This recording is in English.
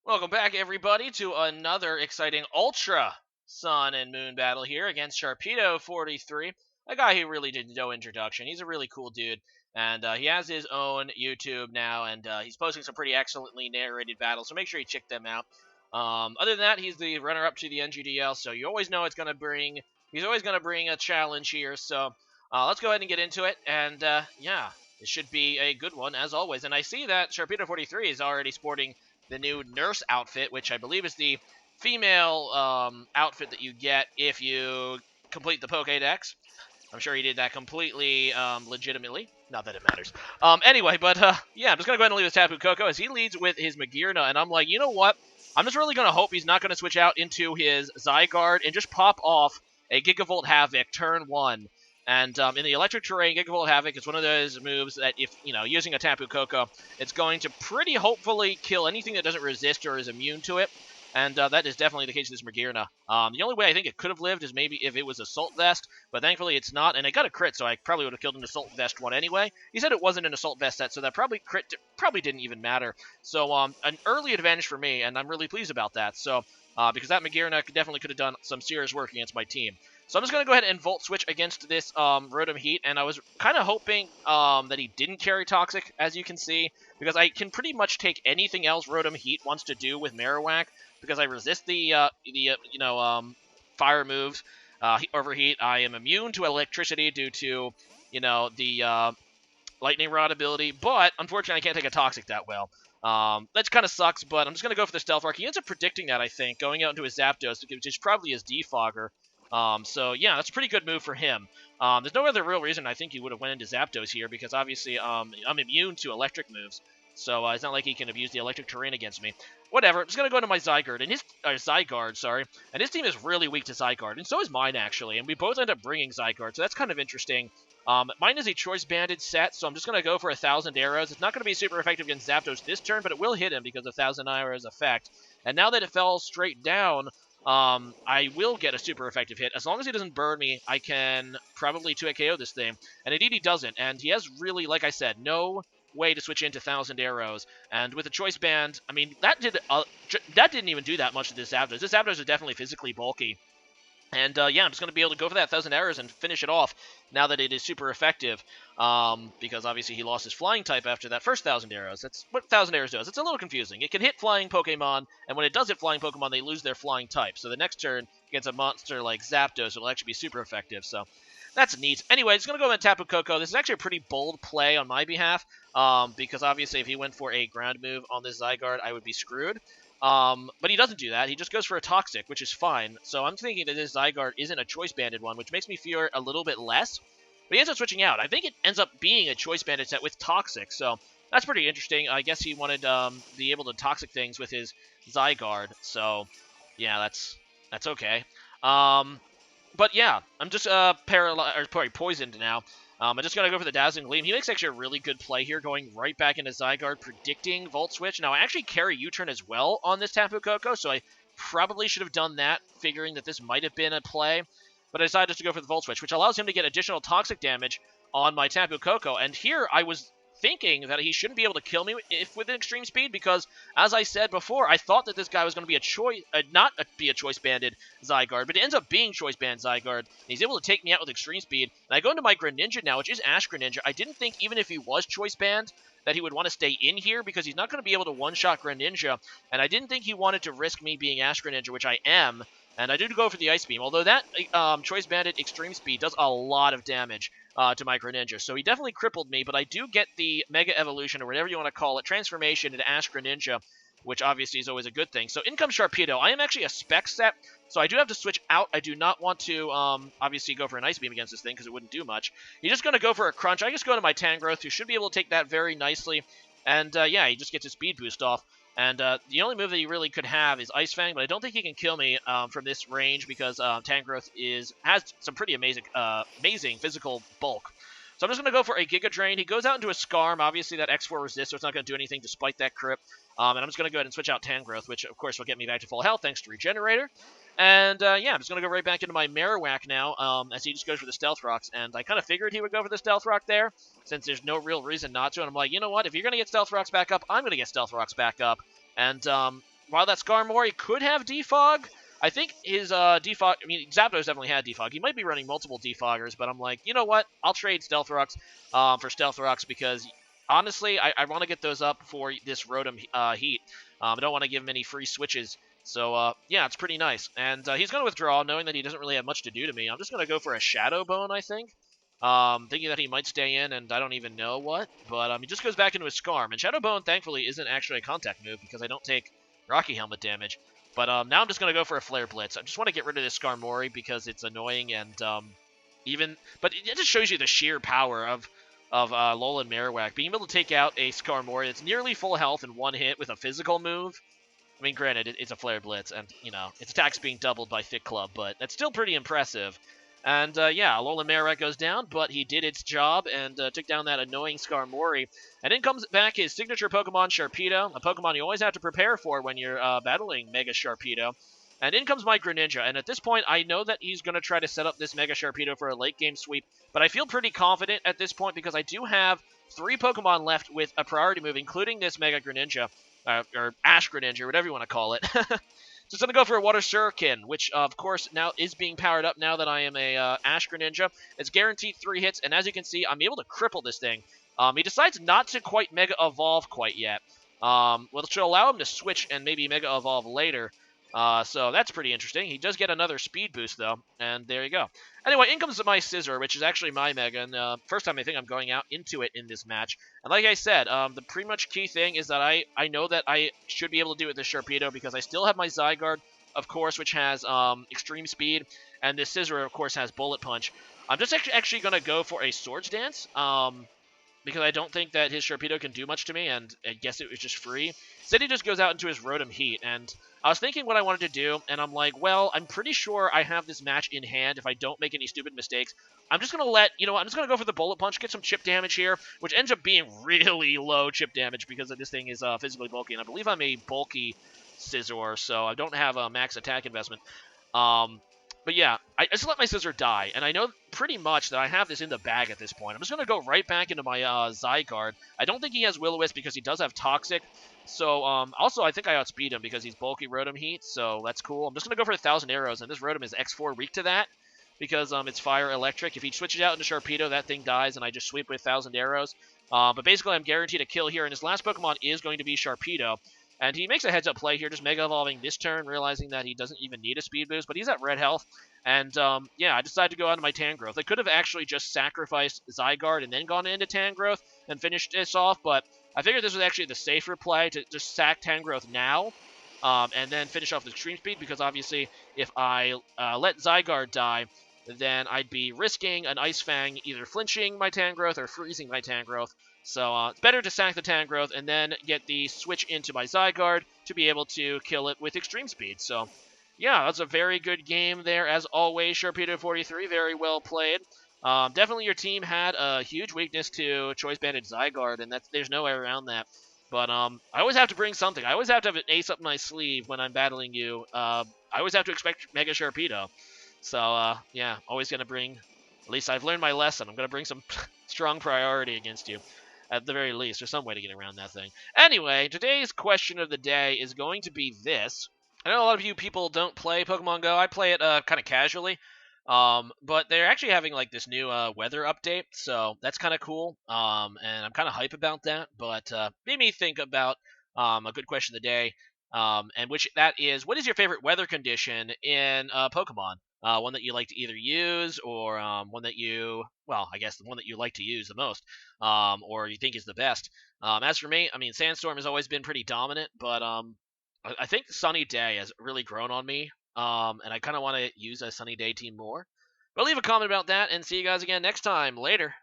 Welcome back, everybody, to another exciting Ultra Sun and Moon battle here against Sharpedo43, a guy who really did no introduction. He's a really cool dude, and he has his own YouTube now, and he's posting some pretty excellently narrated battles, so make sure you check them out. Other than that, he's the runner-up to the NGDL, so you always know he's always going to bring a challenge here, so let's go ahead and get into it, and yeah, it should be a good one, as always. And I see that Sharpedo43 is already sporting the new nurse outfit, which I believe is the female outfit that you get if you complete the Pokédex. I'm sure he did that completely legitimately. Not that it matters. Anyway, but yeah, I'm just going to go ahead and leave this Tapu Koko as he leads with his Magearna, and I'm like, you know what? I'm just really going to hope he's not going to switch out into his Zygarde and just pop off a Gigavolt Havoc turn 1. And in the electric terrain, Gigavolt Havoc is one of those moves that if, using a Tapu Koko, it's going to pretty hopefully kill anything that doesn't resist or is immune to it. And that is definitely the case with this Magearna. The only way I think it could have lived is maybe if it was Assault Vest, but thankfully it's not, and it got a crit, so I probably would have killed an Assault Vest one anyway. He said it wasn't an Assault Vest set, so that probably didn't even matter. So an early advantage for me, and I'm really pleased about that. So because that Magearna definitely could have done some serious work against my team. So I'm just going to go ahead and Volt Switch against this Rotom Heat, and I was kind of hoping that he didn't carry Toxic, as you can see, because I can pretty much take anything else Rotom Heat wants to do with Marowak, because I resist the fire moves, Overheat. I am immune to electricity due to, the Lightning Rod ability, but unfortunately I can't take a Toxic that well. That kind of sucks, but I'm just going to go for the Stealth Rock. He ends up predicting that, I think, going out into his Zapdos, which is probably his Defogger. So yeah, that's a pretty good move for him. There's no other real reason I think he would have went into Zapdos here, because obviously I'm immune to electric moves. So it's not like he can abuse the electric terrain against me. Whatever, I'm just going to go into my Zygarde, and Zygarde, sorry. And his team is really weak to Zygarde, and so is mine, actually. And we both end up bringing Zygarde, so that's kind of interesting. Mine is a Choice Banded set, so I'm just going to go for 1,000 arrows. It's not going to be super effective against Zapdos this turn, but it will hit him because of 1,000 arrows effect. And now that it fell straight down, I will get a super effective hit. As long as he doesn't burn me, I can probably 2-hit KO this thing. And indeed he doesn't, and he has really, like I said, no way to switch into 1,000 arrows. And with a Choice Band, I mean, that didn't even do that much to this Zapdos. This Zapdos is definitely physically bulky. And yeah, I'm just going to be able to go for that 1,000 arrows and finish it off now that it is super effective. Because obviously he lost his flying type after that first 1,000 arrows. That's what 1,000 arrows does. It's a little confusing. It can hit flying Pokemon, and when it does hit flying Pokemon, they lose their flying type. So the next turn against a monster like Zapdos, it'll actually be super effective. So that's neat. Anyway, it's going to go in Tapu Koko. This is actually a pretty bold play on my behalf. Because obviously if he went for a ground move on this Zygarde, I would be screwed. But he doesn't do that. He just goes for a Toxic, which is fine. So I'm thinking that this Zygarde isn't a Choice Banded one, which makes me fear a little bit less. But he ends up switching out. I think it ends up being a Choice Banded set with Toxic, so that's pretty interesting. I guess he wanted to be able to Toxic things with his Zygarde, so yeah, that's okay. But yeah, I'm just poisoned now. I'm just going to go for the Dazzling Gleam. He makes actually a really good play here, going right back into Zygarde, predicting Volt Switch. Now, I actually carry U-Turn as well on this Tapu Koko, so I probably should have done that, figuring that this might have been a play. But I decided just to go for the Volt Switch, which allows him to get additional Toxic damage on my Tapu Koko. And here, I was thinking that he shouldn't be able to kill me with extreme speed, because as I said before, I thought that this guy was going to be not be a choice banded Zygarde, but it ends up being choice band Zygarde, and he's able to take me out with extreme speed. And I go into my Greninja now, which is Ash Greninja. I didn't think even if he was choice band that he would want to stay in here, because he's not going to be able to one-shot Greninja, and I didn't think he wanted to risk me being Ash Greninja, which I am. And I did go for the Ice Beam, although that Choice Banded Extreme Speed does a lot of damage to my Greninja. So he definitely crippled me, but I do get the Mega Evolution, or whatever you want to call it, transformation into Ash Greninja, which obviously is always a good thing. So in comes Sharpedo. I am actually a spec set, so I do have to switch out. I do not want to obviously go for an Ice Beam against this thing, because it wouldn't do much. He's just going to go for a Crunch. I just go to my Tangrowth, who should be able to take that very nicely. And yeah, he just gets his speed boost off. And the only move that he really could have is Ice Fang, but I don't think he can kill me from this range, because Tangrowth has some pretty amazing physical bulk. So I'm just going to go for a Giga Drain. He goes out into a Scarm. Obviously, that X4 resists, so it's not going to do anything despite that crit. And I'm just going to go ahead and switch out Tangrowth, which, of course, will get me back to full health thanks to Regenerator. And, yeah, I'm just going to go right back into my Marowak now, as he just goes for the Stealth Rocks. And I kind of figured he would go for the Stealth Rock there, since there's no real reason not to. And I'm like, you know what? If you're going to get Stealth Rocks back up, I'm going to get Stealth Rocks back up. And, while that Skarmory could have Defog, I think his Defog, I mean, Zapdos definitely had Defog. He might be running multiple Defoggers, but I'm like, you know what? I'll trade Stealth Rocks for Stealth Rocks because honestly, I want to get those up for this Rotom Heat. I don't want to give him any free switches. So, yeah, it's pretty nice. And he's going to withdraw, knowing that he doesn't really have much to do to me. I'm just going to go for a Shadow Bone, I think. Thinking that he might stay in, and I don't even know what. But he just goes back into his Scarm. And Shadow Bone, thankfully, isn't actually a contact move because I don't take Rocky Helmet damage. But now I'm just going to go for a Flare Blitz. I just want to get rid of this Skarmory because it's annoying and But it just shows you the sheer power of Alolan Marowak. Being able to take out a Skarmory that's nearly full health in one hit with a physical move. I mean, granted, it's a Flare Blitz, and, its attack's being doubled by Thick Club, but that's still pretty impressive. And, yeah, Alolan Marowak goes down, but he did its job and took down that annoying Skarmory. And in comes back his signature Pokemon, Sharpedo, a Pokemon you always have to prepare for when you're battling Mega Sharpedo. And in comes my Greninja, and at this point, I know that he's going to try to set up this Mega Sharpedo for a late-game sweep, but I feel pretty confident at this point because I do have 3 Pokemon left with a priority move, including this Mega Greninja, or Ash Greninja, whatever you want to call it. So it's going to go for a Water Shuriken, which, of course, now is being powered up now that I am a Ash Greninja. It's guaranteed 3 hits, and as you can see, I'm able to cripple this thing. He decides not to quite Mega Evolve quite yet, which should allow him to switch and maybe Mega Evolve later. So that's pretty interesting. He does get another speed boost, though, and there you go. Anyway, in comes my Scizor, which is actually my Mega, and first time I think I'm going out into it in this match. And like I said, the pretty much key thing is that I know that I should be able to do it with this Sharpedo because I still have my Zygarde, of course, which has extreme speed, and this Scizor, of course, has Bullet Punch. I'm just actually going to go for a Swords Dance, because I don't think that his Sharpedo can do much to me, and I guess it was just free. Instead, he just goes out into his Rotom Heat, and I was thinking what I wanted to do, and I'm like, well, I'm pretty sure I have this match in hand if I don't make any stupid mistakes. I'm just going to I'm just going to go for the Bullet Punch, get some chip damage here, which ends up being really low chip damage because this thing is physically bulky, and I believe I'm a bulky Scizor, so I don't have a max attack investment. But yeah, I just let my Scizor die, and I know pretty much that I have this in the bag at this point. I'm just going to go right back into my Zygarde. I don't think he has Will-O-Wisp because he does have Toxic. So, also, I think I outspeed him because he's bulky Rotom Heat, so that's cool. I'm just going to go for 1,000 arrows, and this Rotom is X4 weak to that because it's Fire Electric. If he switches out into Sharpedo, that thing dies, and I just sweep with 1,000 arrows. But basically, I'm guaranteed a kill here, and his last Pokemon is going to be Sharpedo. And he makes a heads-up play here, just Mega Evolving this turn, realizing that he doesn't even need a speed boost, but he's at red health. And, yeah, I decided to go out of my Tangrowth. I could have actually just sacrificed Zygarde and then gone into Tangrowth and finished this off, but I figured this was actually the safer play to just sack Tangrowth now, and then finish off the Extreme Speed, because obviously if I let Zygarde die, then I'd be risking an Ice Fang either flinching my Tangrowth or freezing my Tangrowth. So it's better to sack the Tangrowth and then get the switch into my Zygarde to be able to kill it with Extreme Speed. So, yeah, that's a very good game there. As always, Sharpedo43, very well played. Definitely your team had a huge weakness to Choice Banded Zygarde, and there's no way around that. But I always have to bring something. I always have to have an ace up my sleeve when I'm battling you. I always have to expect Mega Sharpedo. So, yeah, always going to bring... At least I've learned my lesson. I'm going to bring some strong priority against you. At the very least, there's some way to get around that thing. Anyway, today's question of the day is going to be this. I know a lot of you people don't play Pokemon Go. I play it kind of casually. But they're actually having like this new weather update, so that's kind of cool. And I'm kind of hype about that. But made me think about a good question of the day. And which that is, what is your favorite weather condition in Pokemon? One that you like to either use, or one that I guess the one that you like to use the most, or you think is the best. As for me, I mean, Sandstorm has always been pretty dominant, but I think Sunny Day has really grown on me, and I kind of want to use a Sunny Day team more. But leave a comment about that, and see you guys again next time. Later.